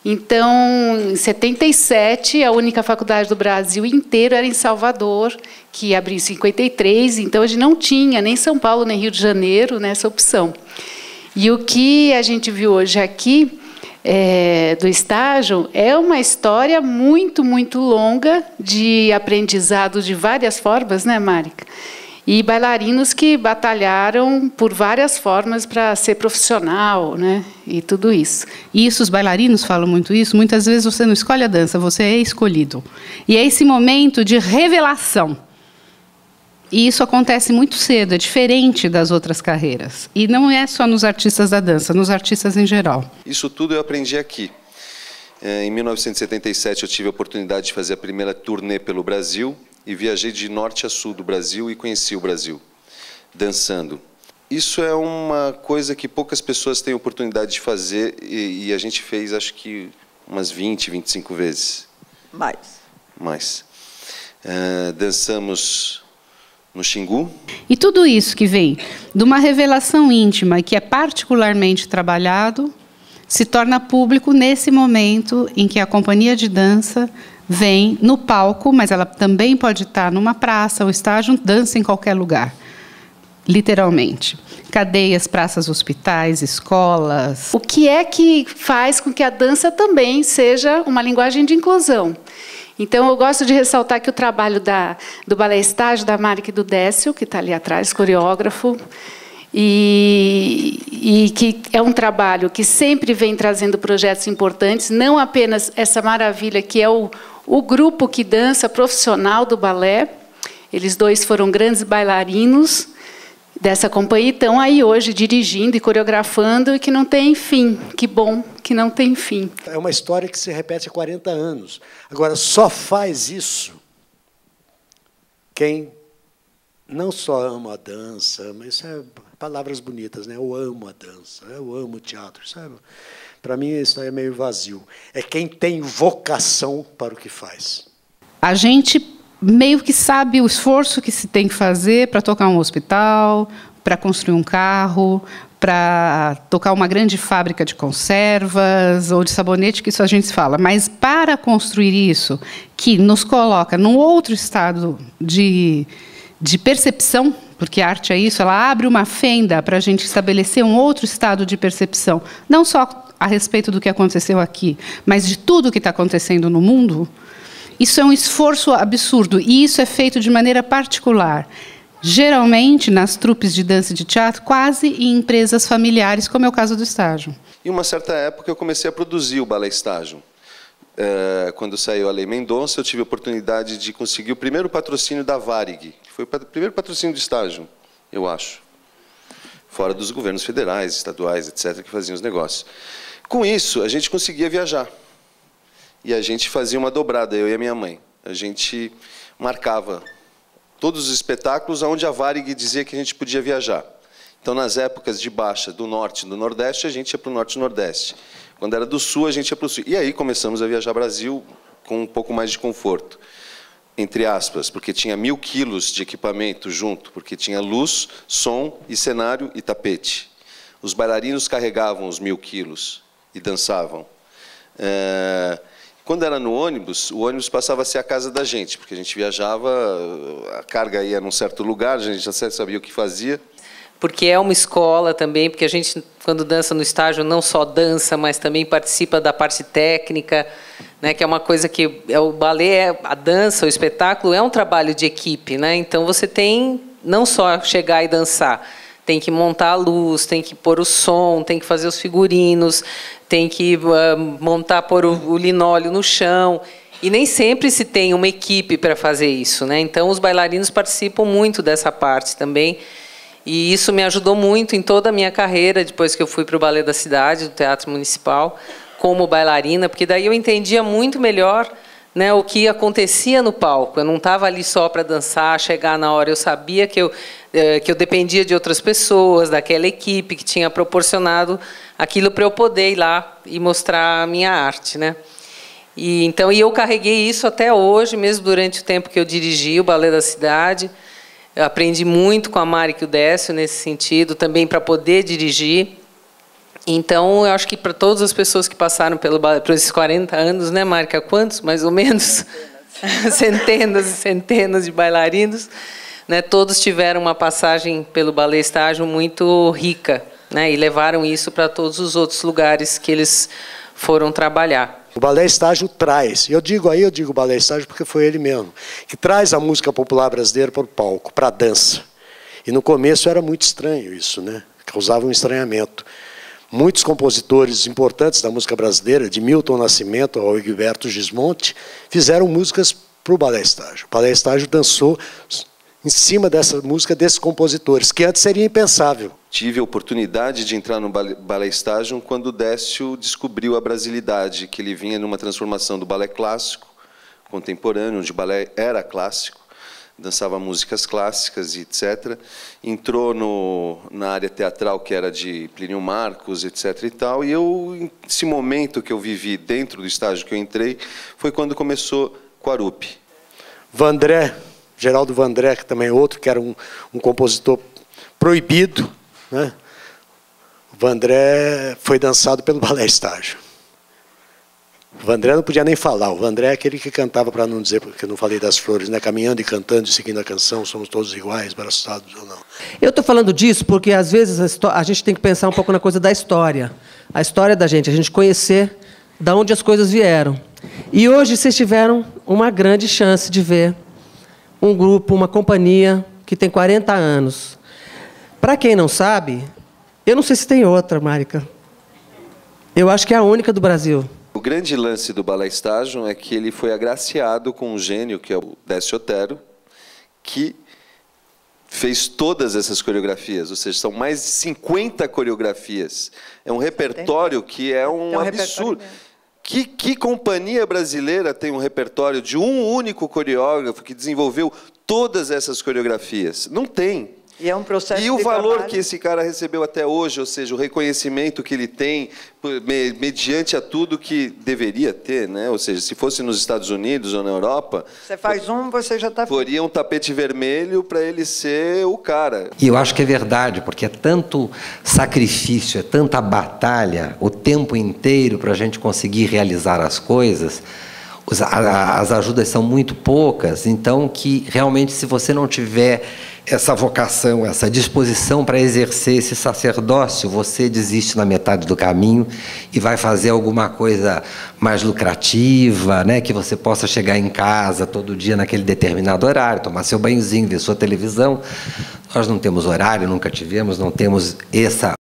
Então, em 77, a única faculdade do Brasil inteiro era em Salvador, que abriu em 53, então a gente não tinha nem São Paulo, nem Rio de Janeiro nessa opção. E o que a gente viu hoje aqui, do estágio, é uma história muito, muito longa de aprendizado de várias formas, né, Marica? E bailarinos que batalharam por várias formas para ser profissional, né? E tudo isso. Isso, os bailarinos falam muito isso. Muitas vezes você não escolhe a dança, você é escolhido. E é esse momento de revelação. E isso acontece muito cedo, é diferente das outras carreiras. E não é só nos artistas da dança, nos artistas em geral. Isso tudo eu aprendi aqui. Em 1977, eu tive a oportunidade de fazer a primeira turnê pelo Brasil, e viajei de norte a sul do Brasil e conheci o Brasil, dançando. Isso é uma coisa que poucas pessoas têm oportunidade de fazer, e a gente fez, acho que, umas 20, 25 vezes. Mais. Dançamos no Xingu. E tudo isso que vem de uma revelação íntima, que é particularmente trabalhado, se torna público nesse momento em que a companhia de dança vem no palco, mas ela também pode estar numa praça, o estágio dança em qualquer lugar, literalmente. Cadeias, praças, hospitais, escolas. O que é que faz com que a dança também seja uma linguagem de inclusão? Então, eu gosto de ressaltar que o trabalho do Balé Estágio, da Marica e do Décio, que está ali atrás, coreógrafo, e que é um trabalho que sempre vem trazendo projetos importantes, não apenas essa maravilha que é o grupo que dança profissional do balé. Eles dois foram grandes bailarinos dessa companhia, estão aí hoje dirigindo e coreografando, e que não tem fim. Que bom que não tem fim. É uma história que se repete há 40 anos. Agora, só faz isso quem não só ama a dança, mas isso é palavras bonitas, né? Eu amo a dança, eu amo o teatro, sabe? Para mim, isso é meio vazio. É quem tem vocação para o que faz. A gente meio que sabe o esforço que se tem que fazer para tocar um hospital, para construir um carro, para tocar uma grande fábrica de conservas ou de sabonete, que isso a gente fala. Mas para construir isso, que nos coloca num outro estado de percepção, porque a arte é isso, ela abre uma fenda para a gente estabelecer um outro estado de percepção, não só a respeito do que aconteceu aqui, mas de tudo que está acontecendo no mundo. Isso é um esforço absurdo, e isso é feito de maneira particular, geralmente nas trupes de dança e de teatro, quase em empresas familiares, como é o caso do estágio. Em uma certa época, eu comecei a produzir o Balé Estágio. Quando saiu a Lei Mendonça, eu tive a oportunidade de conseguir o primeiro patrocínio da Varig, que foi o primeiro patrocínio do estágio, eu acho. Fora dos governos federais, estaduais, etc., que faziam os negócios. Com isso, a gente conseguia viajar. E a gente fazia uma dobrada, eu e a minha mãe. A gente marcava todos os espetáculos onde a Varig dizia que a gente podia viajar. Então, nas épocas de baixa do norte e do nordeste, a gente ia para o norte e nordeste. Quando era do sul, a gente ia para o sul. E aí começamos a viajar Brasil com um pouco mais de conforto, entre aspas, porque tinha 1000 quilos de equipamento junto, porque tinha luz, som e cenário e tapete. Os bailarinos carregavam os 1000 quilos e dançavam. Quando era no ônibus, o ônibus passava a ser a casa da gente, porque a gente viajava, a carga ia num certo lugar, a gente já sabia o que fazia. Porque é uma escola também, porque a gente, quando dança no estágio, não só dança, mas também participa da parte técnica, né, que é uma coisa que o balé, a dança, o espetáculo é um trabalho de equipe, né? Então você tem não só chegar e dançar, tem que montar a luz, tem que pôr o som, tem que fazer os figurinos, tem que pôr o linóleo no chão. E nem sempre se tem uma equipe para fazer isso, né? Então os bailarinos participam muito dessa parte também. E isso me ajudou muito em toda a minha carreira, depois que eu fui para o Balé da Cidade, do Teatro Municipal, como bailarina, porque daí eu entendia muito melhor, né, o que acontecia no palco. Eu não estava ali só para dançar, chegar na hora. Eu sabia que eu dependia de outras pessoas, daquela equipe que tinha proporcionado aquilo para eu poder ir lá e mostrar a minha arte, né? E eu carreguei isso até hoje, mesmo durante o tempo que eu dirigi o Balé da Cidade. Eu aprendi muito com a Marica e o Décio nesse sentido, também para poder dirigir. Então, eu acho que para todas as pessoas que passaram por esses 40 anos, né, Marca? Quantos, mais ou menos? Centenas e centenas de bailarinos, né? Todos tiveram uma passagem pelo Ballet Estágio muito rica, né? E levaram isso para todos os outros lugares que eles foram trabalhar. O Ballet Estágio traz, eu digo Ballet Estágio porque foi ele mesmo, que traz a música popular brasileira para o palco, para a dança. E no começo era muito estranho isso, né? Causava um estranhamento. Muitos compositores importantes da música brasileira, de Milton Nascimento ao Egberto Gismonti, fizeram músicas para o Ballet Estágio. O Ballet Estágio dançou em cima dessa música desses compositores, que antes seria impensável. Tive a oportunidade de entrar no Ballet Estágio quando o Décio descobriu a brasilidade, que ele vinha numa transformação do balé clássico, contemporâneo, onde o balé era clássico, dançava músicas clássicas e etc. Entrou na área teatral, que era de Plínio Marcos, etc. e tal. E esse momento que eu vivi dentro do estágio que eu entrei, foi quando começou Quarupi. Vandré, Geraldo Vandré, que também é outro, que era um compositor proibido, né? O Vandré foi dançado pelo Ballet Estágio. O Vandré não podia nem falar. O Vandré é aquele que cantava, para não dizer, porque eu não falei das flores, né? Caminhando e cantando e seguindo a canção, somos todos iguais, braçados ou não. Eu estou falando disso porque, às vezes, a gente tem que pensar um pouco na coisa da história. A história da gente, a gente conhecer de onde as coisas vieram. E hoje vocês tiveram uma grande chance de ver um grupo, uma companhia que tem 40 anos. Para quem não sabe, eu não sei se tem outra, Marica. Eu acho que é a única do Brasil. O grande lance do Ballet Estágio é que ele foi agraciado com um gênio, que é o Décio Otero, que fez todas essas coreografias, ou seja, são mais de 50 coreografias. É um repertório que é um absurdo. Que companhia brasileira tem um repertório de um único coreógrafo que desenvolveu todas essas coreografias? Não tem. E é um processo E o valor trabalho que esse cara recebeu até hoje, ou seja, o reconhecimento que ele tem mediante a tudo que deveria ter, né? Ou seja, se fosse nos Estados Unidos ou na Europa, Você faz você já está... poria um tapete vermelho para ele ser o cara. E eu acho que é verdade, porque é tanto sacrifício, é tanta batalha o tempo inteiro para a gente conseguir realizar as coisas. As ajudas são muito poucas, então que realmente, se você não tiver essa vocação, essa disposição para exercer esse sacerdócio, você desiste na metade do caminho e vai fazer alguma coisa mais lucrativa, né? Que você possa chegar em casa todo dia naquele determinado horário, tomar seu banhozinho, ver sua televisão. Nós não temos horário, nunca tivemos, não temos essa